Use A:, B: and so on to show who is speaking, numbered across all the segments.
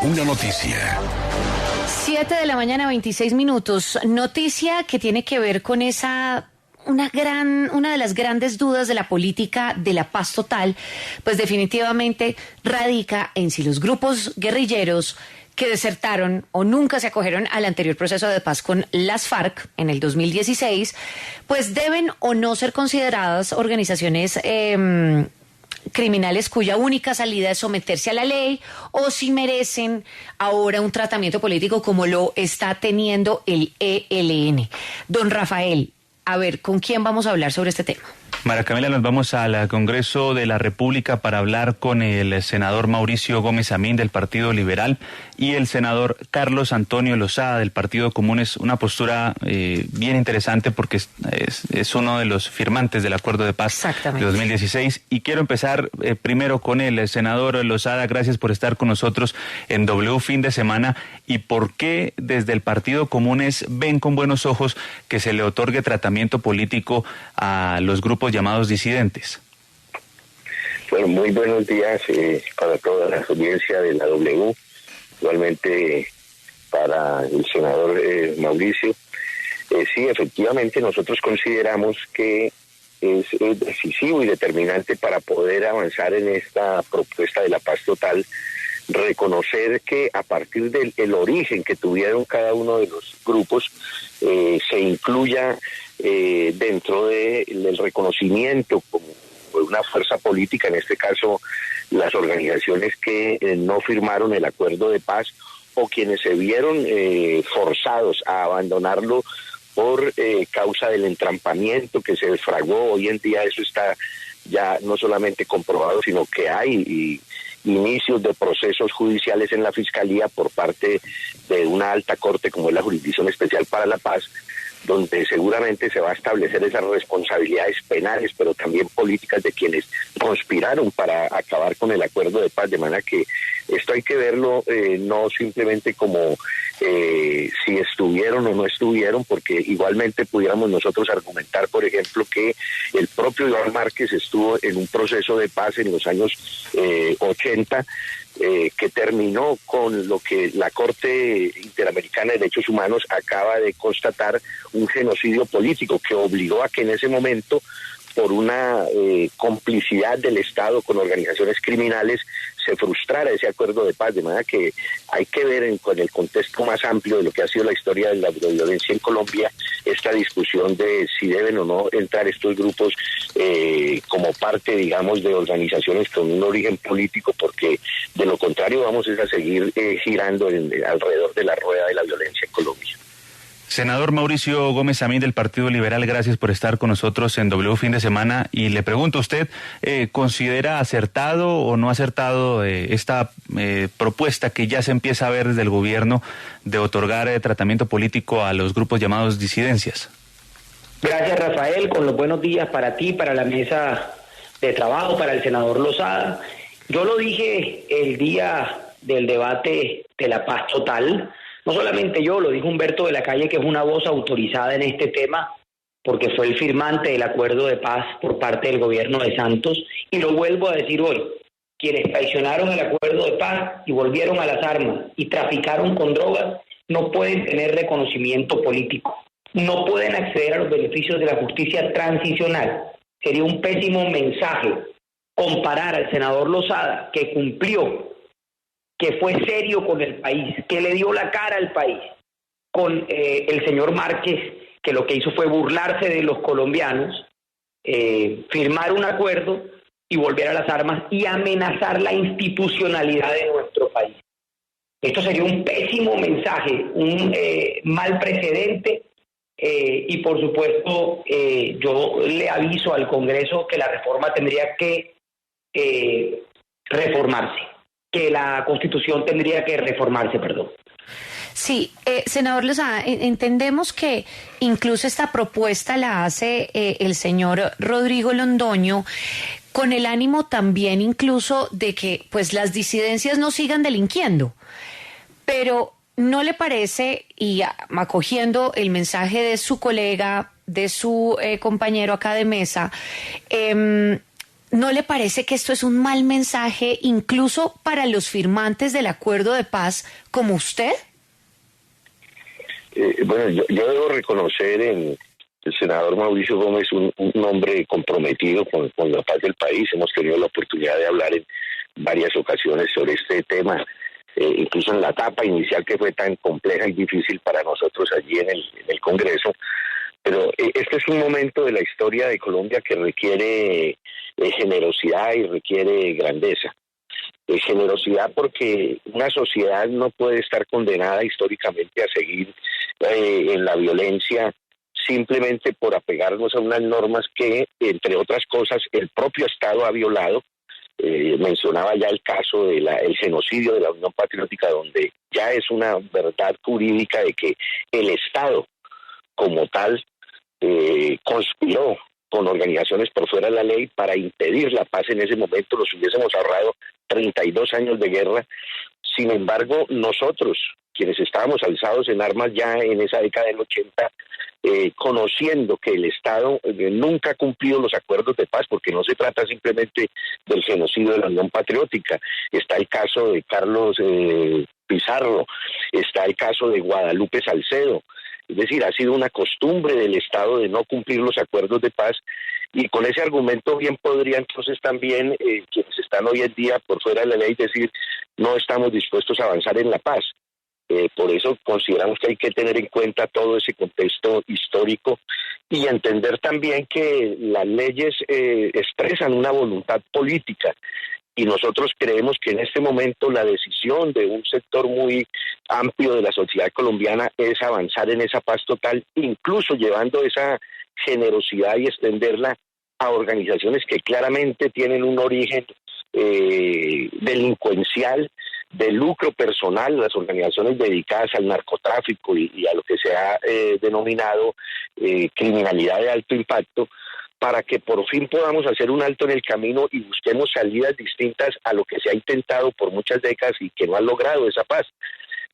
A: Una noticia.
B: 7 de la mañana, 26 minutos. Noticia que tiene que ver con una de las grandes dudas de la política de la paz total, pues definitivamente radica en si los grupos guerrilleros que desertaron o nunca se acogieron al anterior proceso de paz con las FARC en el 2016, pues deben o no ser consideradas organizaciones criminales cuya única salida es someterse a la ley, o si merecen ahora un tratamiento político como lo está teniendo el ELN. Don Rafael, a ver, ¿con quién vamos a hablar sobre este tema?
C: María Camila, nos vamos al Congreso de la República para hablar con el senador Mauricio Gómez Amín del Partido Liberal y el senador Carlos Antonio Lozada del Partido Común. Es una postura bien interesante porque es uno de los firmantes del Acuerdo de Paz de 2016. Y quiero empezar primero con el senador Lozada. Gracias por estar con nosotros en W Fin de Semana. ¿Y por qué desde el Partido Comunes ven con buenos ojos que se le otorgue tratamiento político a los grupos llamados disidentes?
D: Bueno, muy buenos días para toda la audiencia de la W, igualmente para el senador Mauricio. Sí, efectivamente nosotros consideramos que es decisivo y determinante para poder avanzar en esta propuesta de la paz total, reconocer que a partir del origen que tuvieron cada uno de los grupos, se incluya dentro del reconocimiento como una fuerza política, en este caso las organizaciones que no firmaron el acuerdo de paz o quienes se vieron forzados a abandonarlo por causa del entrampamiento que se fraguó. Hoy en día eso está ya no solamente comprobado, sino que hay inicios de procesos judiciales en la Fiscalía por parte de una alta corte como es la Jurisdicción Especial para la Paz, donde seguramente se va a establecer esas responsabilidades penales, pero también políticas de quienes conspiraron para acabar con el acuerdo de paz, de manera que esto hay que verlo no simplemente como si estuvieron o no estuvieron, porque igualmente pudiéramos nosotros argumentar, por ejemplo, que el propio Iván Márquez estuvo en un proceso de paz en los años 80, que terminó con lo que la Corte Interamericana de Derechos Humanos acaba de constatar, un genocidio político que obligó a que en ese momento, por una complicidad del Estado con organizaciones criminales, se frustrara ese acuerdo de paz, de manera que hay que ver con el contexto más amplio de lo que ha sido la historia de la violencia en Colombia, esta discusión de si deben o no entrar estos grupos como parte, digamos, de organizaciones con un origen político, porque de lo contrario vamos a seguir girando alrededor de la rueda de la violencia en Colombia.
C: Senador Mauricio Gómez Amín del Partido Liberal, gracias por estar con nosotros en W Fin de Semana. Y le pregunto, ¿usted considera acertado o no acertado esta propuesta que ya se empieza a ver desde el gobierno de otorgar tratamiento político a los grupos llamados disidencias?
E: Gracias, Rafael, con los buenos días para ti, para la mesa de trabajo, para el senador Lozada. Yo lo dije el día del debate de la paz total. No solamente yo, lo dijo Humberto de la Calle, que es una voz autorizada en este tema, porque fue el firmante del acuerdo de paz por parte del gobierno de Santos, y lo vuelvo a decir hoy: quienes traicionaron el acuerdo de paz y volvieron a las armas y traficaron con drogas no pueden tener reconocimiento político, no pueden acceder a los beneficios de la justicia transicional. Sería un pésimo mensaje comparar al senador Lozada, que cumplió, que fue serio con el país, que le dio la cara al país, con el señor Márquez, que lo que hizo fue burlarse de los colombianos, firmar un acuerdo y volver a las armas y amenazar la institucionalidad de nuestro país. Esto sería un pésimo mensaje, un mal precedente, y por supuesto yo le aviso al Congreso que la reforma tendría que reformarse, que la Constitución tendría que reformarse, perdón.
B: Sí, senador Lozada, entendemos que incluso esta propuesta la hace el señor Rodrigo Londoño con el ánimo también incluso de que pues las disidencias no sigan delinquiendo, pero ¿no le parece, y acogiendo el mensaje de su colega, de su compañero acá de mesa, ¿No le parece que esto es un mal mensaje incluso para los firmantes del acuerdo de paz como usted?
D: Bueno, yo debo reconocer en el senador Mauricio Gómez un hombre comprometido con la paz del país. Hemos tenido la oportunidad de hablar en varias ocasiones sobre este tema, incluso en la etapa inicial que fue tan compleja y difícil para nosotros allí en el Congreso. Pero este es un momento de la historia de Colombia que requiere generosidad y requiere grandeza. Generosidad porque una sociedad no puede estar condenada históricamente a seguir en la violencia simplemente por apegarnos a unas normas que, entre otras cosas, el propio Estado ha violado. Mencionaba ya el caso del genocidio de la Unión Patriótica, donde ya es una verdad jurídica de que el Estado como tal conspiró con organizaciones por fuera de la ley para impedir la paz en ese momento. Nos hubiésemos ahorrado 32 años de guerra. Sin embargo, nosotros, quienes estábamos alzados en armas ya en esa década del 80, conociendo que el Estado nunca ha cumplido los acuerdos de paz, porque no se trata simplemente del genocidio de la Unión Patriótica. Está el caso de Carlos Pizarro, está el caso de Guadalupe Salcedo. Es decir, ha sido una costumbre del Estado de no cumplir los acuerdos de paz, y con ese argumento bien podría entonces también quienes están hoy en día por fuera de la ley decir no estamos dispuestos a avanzar en la paz. Por eso consideramos que hay que tener en cuenta todo ese contexto histórico y entender también que las leyes expresan una voluntad política. Y nosotros creemos que en este momento la decisión de un sector muy amplio de la sociedad colombiana es avanzar en esa paz total, incluso llevando esa generosidad y extenderla a organizaciones que claramente tienen un origen delincuencial, de lucro personal, las organizaciones dedicadas al narcotráfico y a lo que se ha denominado criminalidad de alto impacto, para que por fin podamos hacer un alto en el camino y busquemos salidas distintas a lo que se ha intentado por muchas décadas y que no ha logrado esa paz,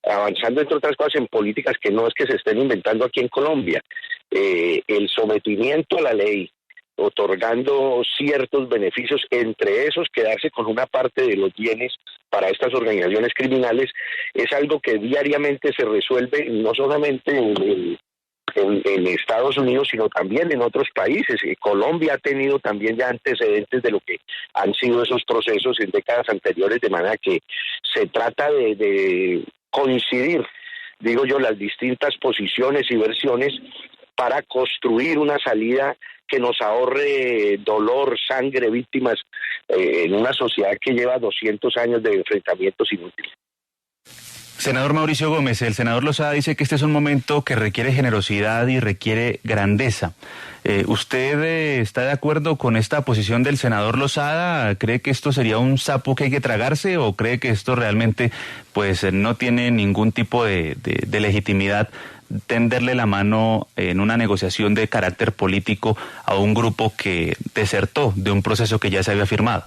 D: avanzando entre otras cosas en políticas que no es que se estén inventando aquí en Colombia. El sometimiento a la ley, otorgando ciertos beneficios, entre esos quedarse con una parte de los bienes para estas organizaciones criminales, es algo que diariamente se resuelve no solamente en Estados Unidos, sino también en otros países. Colombia ha tenido también ya antecedentes de lo que han sido esos procesos en décadas anteriores, de manera que se trata de coincidir, digo yo, las distintas posiciones y versiones para construir una salida que nos ahorre dolor, sangre, víctimas en una sociedad que lleva 200 años de enfrentamientos inútiles.
C: Senador Mauricio Gómez, el senador Lozada dice que este es un momento que requiere generosidad y requiere grandeza. ¿Usted está de acuerdo con esta posición del senador Lozada? ¿Cree que esto sería un sapo que hay que tragarse o cree que esto realmente pues no tiene ningún tipo de legitimidad tenderle la mano en una negociación de carácter político a un grupo que desertó de un proceso que ya se había firmado?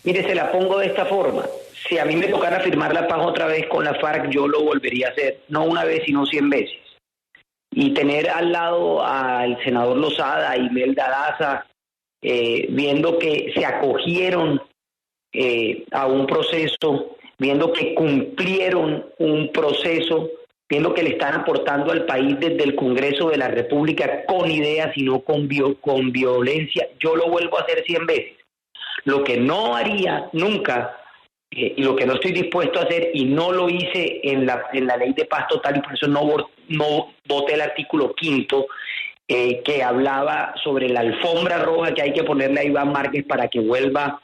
E: Mire, se la pongo de esta forma. Si a mí me tocara firmar la paz otra vez con la FARC, yo lo volvería a hacer, no una vez, sino 100 veces. Y tener al lado al senador Lozada, a Imelda Daza, viendo que se acogieron a un proceso, viendo que cumplieron un proceso, viendo que le están aportando al país desde el Congreso de la República con ideas y no con violencia, yo lo vuelvo a hacer 100 veces. Lo que no haría nunca, y lo que no estoy dispuesto a hacer, y no lo hice en la ley de paz total, y por eso no voté el artículo 5, que hablaba sobre la alfombra roja que hay que ponerle a Iván Márquez para que vuelva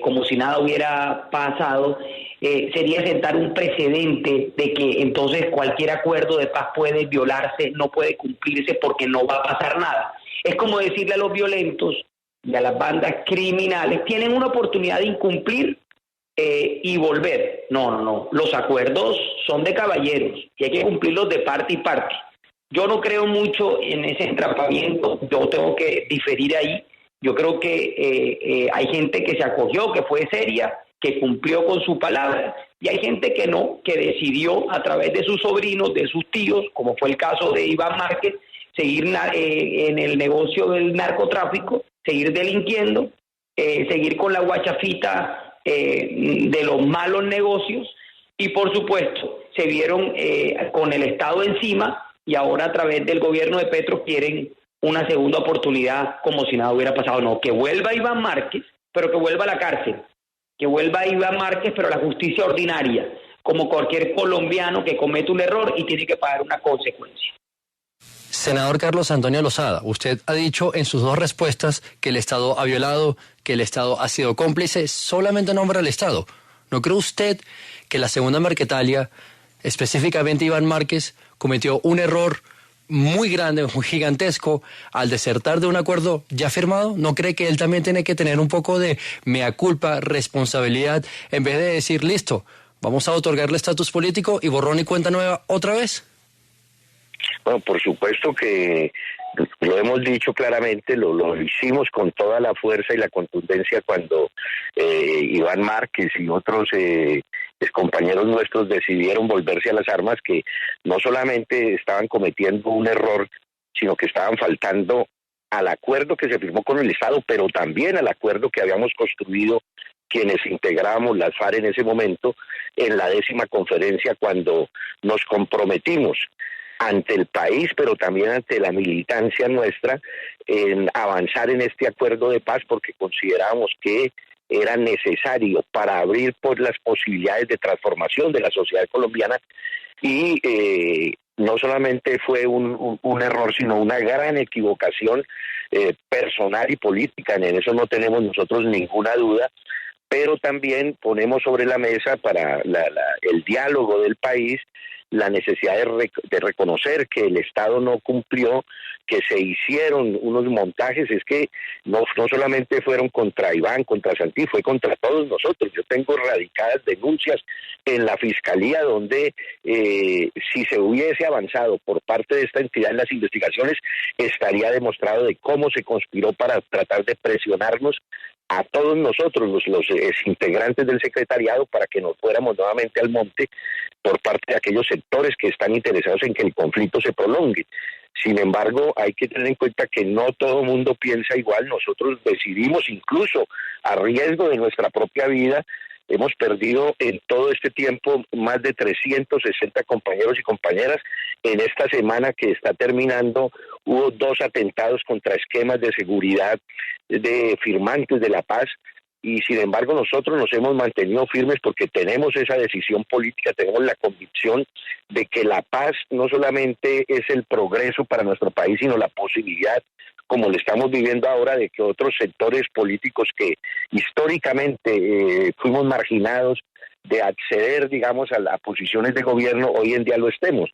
E: como si nada hubiera pasado, sería sentar un precedente de que entonces cualquier acuerdo de paz puede violarse, no puede cumplirse porque no va a pasar nada. Es como decirle a los violentos y a las bandas criminales, tienen una oportunidad de incumplir y volver. No. Los acuerdos son de caballeros y hay que cumplirlos de parte y parte. Yo no creo mucho en ese entrampamiento, yo tengo que diferir ahí. Yo creo que hay gente que se acogió, que fue seria, que cumplió con su palabra, y hay gente que no, que decidió a través de sus sobrinos, de sus tíos, como fue el caso de Iván Márquez, seguir en el negocio del narcotráfico, seguir delinquiendo, seguir con la guachafita de los malos negocios y por supuesto se vieron con el Estado encima y ahora a través del gobierno de Petro quieren una segunda oportunidad como si nada hubiera pasado. No, que vuelva Iván Márquez, pero que vuelva a la cárcel, que vuelva Iván Márquez, pero a la justicia ordinaria, como cualquier colombiano que comete un error y tiene que pagar una consecuencia.
A: Senador Carlos Antonio Lozada, usted ha dicho en sus dos respuestas que el Estado ha violado, que el Estado ha sido cómplice, solamente nombra al Estado. ¿No cree usted que la segunda Marquetalia, específicamente Iván Márquez, cometió un error muy grande, muy gigantesco, al desertar de un acuerdo ya firmado? ¿No cree que él también tiene que tener un poco de mea culpa, responsabilidad, en vez de decir, listo, vamos a otorgarle estatus político y borrón y cuenta nueva otra vez?
D: Bueno, por supuesto que lo hemos dicho claramente, lo hicimos con toda la fuerza y la contundencia cuando Iván Márquez y otros compañeros nuestros decidieron volverse a las armas, que no solamente estaban cometiendo un error, sino que estaban faltando al acuerdo que se firmó con el Estado, pero también al acuerdo que habíamos construido quienes integrábamos las FARC en ese momento en la 10ª conferencia, cuando nos comprometimos ante el país, pero también ante la militancia nuestra, en avanzar en este acuerdo de paz, porque considerábamos que era necesario para abrir por las posibilidades de transformación de la sociedad colombiana, y no solamente fue un error, sino una gran equivocación personal y política, en eso no tenemos nosotros ninguna duda, pero también ponemos sobre la mesa para el diálogo del país la necesidad de reconocer que el Estado no cumplió, que se hicieron unos montajes. Es que no solamente fueron contra Iván, contra Santi, fue contra todos nosotros. Yo tengo radicadas denuncias en la Fiscalía donde si se hubiese avanzado por parte de esta entidad en las investigaciones, estaría demostrado de cómo se conspiró para tratar de presionarnos a todos nosotros, los integrantes del secretariado, para que nos fuéramos nuevamente al monte por parte de aquellos sectores que están interesados en que el conflicto se prolongue. Sin embargo, hay que tener en cuenta que no todo el mundo piensa igual. Nosotros decidimos, incluso a riesgo de nuestra propia vida, hemos perdido en todo este tiempo más de 360 compañeros y compañeras. En esta semana que está terminando hubo 2 atentados contra esquemas de seguridad de firmantes de la paz, y sin embargo nosotros nos hemos mantenido firmes porque tenemos esa decisión política, tenemos la convicción de que la paz no solamente es el progreso para nuestro país, sino la posibilidad, como lo estamos viviendo ahora, de que otros sectores políticos que históricamente fuimos marginados de acceder, digamos, a posiciones de gobierno, hoy en día lo estemos.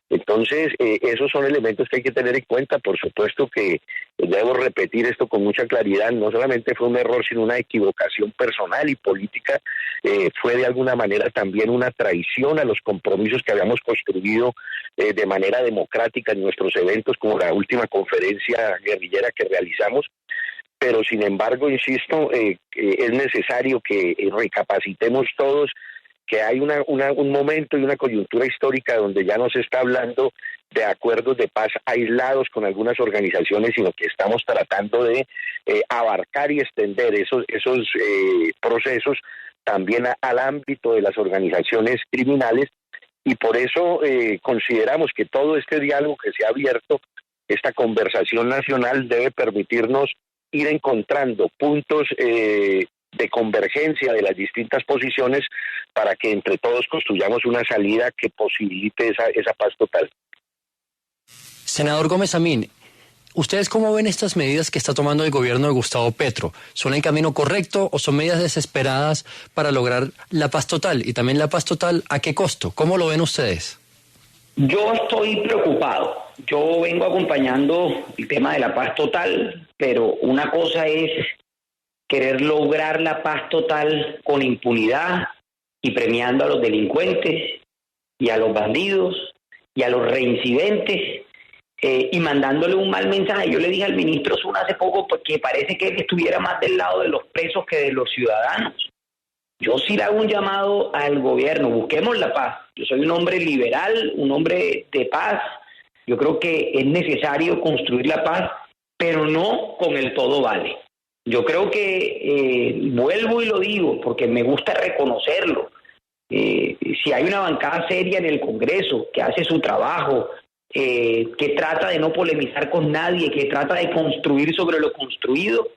D: Entonces, esos son elementos que hay que tener en cuenta. Por supuesto que debo repetir esto con mucha claridad, no solamente fue un error, sino una equivocación personal y política, fue de alguna manera también una traición a los compromisos que habíamos construido de manera democrática en nuestros eventos, como la última conferencia guerrillera que realizamos. Pero sin embargo, insisto, es necesario que recapacitemos todos, que hay un momento y una coyuntura histórica donde ya no se está hablando de acuerdos de paz aislados con algunas organizaciones, sino que estamos tratando de abarcar y extender esos procesos también al ámbito de las organizaciones criminales, y por eso consideramos que todo este diálogo que se ha abierto, esta conversación nacional, debe permitirnos ir encontrando puntos de convergencia de las distintas posiciones para que entre todos construyamos una salida que posibilite esa paz total.
A: Senador Gómez Amín, ¿ustedes cómo ven estas medidas que está tomando el gobierno de Gustavo Petro? ¿Son el camino correcto o son medidas desesperadas para lograr la paz total? Y también la paz total, ¿a qué costo? ¿Cómo lo ven ustedes?
E: Yo estoy preocupado. Yo vengo acompañando el tema de la paz total, pero una cosa es querer lograr la paz total con impunidad y premiando a los delincuentes y a los bandidos y a los reincidentes y mandándole un mal mensaje. Yo le dije al ministro Zuna hace poco que parece que él estuviera más del lado de los presos que de los ciudadanos. Yo sí le hago un llamado al gobierno, busquemos la paz. Yo soy un hombre liberal, un hombre de paz. Yo creo que es necesario construir la paz, pero no con el todo vale. Yo creo que, vuelvo y lo digo, porque me gusta reconocerlo, si hay una bancada seria en el Congreso que hace su trabajo, que trata de no polemizar con nadie, que trata de construir sobre lo construido,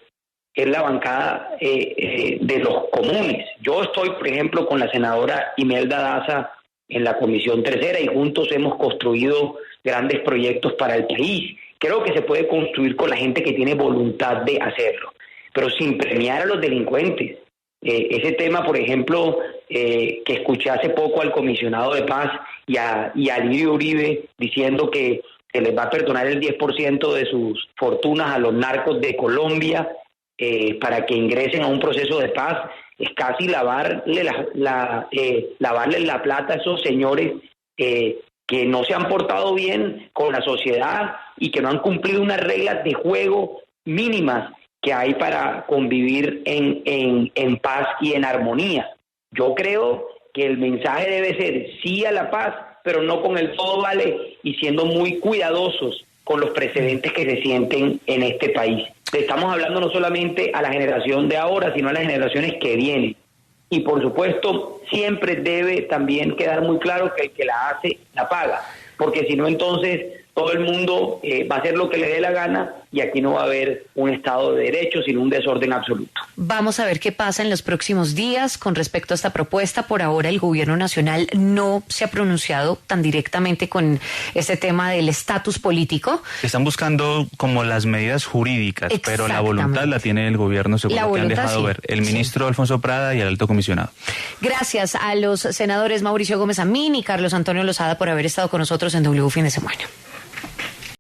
E: es la bancada de los comunes. Yo estoy, por ejemplo, con la senadora Imelda Daza en la Comisión Tercera y juntos hemos construido grandes proyectos para el país. Creo que se puede construir con la gente que tiene voluntad de hacerlo, pero sin premiar a los delincuentes. Ese tema, por ejemplo, que escuché hace poco al comisionado de paz y a Lidio Uribe diciendo que se les va a perdonar el 10% de sus fortunas a los narcos de Colombia para que ingresen a un proceso de paz, es casi lavarle la plata a esos señores que no se han portado bien con la sociedad y que no han cumplido unas reglas de juego mínimas que hay para convivir en paz y en armonía. Yo creo que el mensaje debe ser sí a la paz, pero no con el todo vale y siendo muy cuidadosos con los precedentes que se sienten en este país. Estamos hablando no solamente a la generación de ahora, sino a las generaciones que vienen. Y por supuesto, siempre debe también quedar muy claro que el que la hace, la paga. Porque si no, entonces todo el mundo va a hacer lo que le dé la gana y aquí no va a haber un Estado de Derecho, sino un desorden absoluto.
B: Vamos a ver qué pasa en los próximos días con respecto a esta propuesta. Por ahora el gobierno nacional no se ha pronunciado tan directamente con este tema del estatus político.
C: Están buscando como las medidas jurídicas, pero la voluntad la tiene el gobierno, según lo que han dejado ver el ministro Alfonso Prada y el alto comisionado.
B: Gracias a los senadores Mauricio Gómez Amín y Carlos Antonio Lozada por haber estado con nosotros en W Fin de Semana.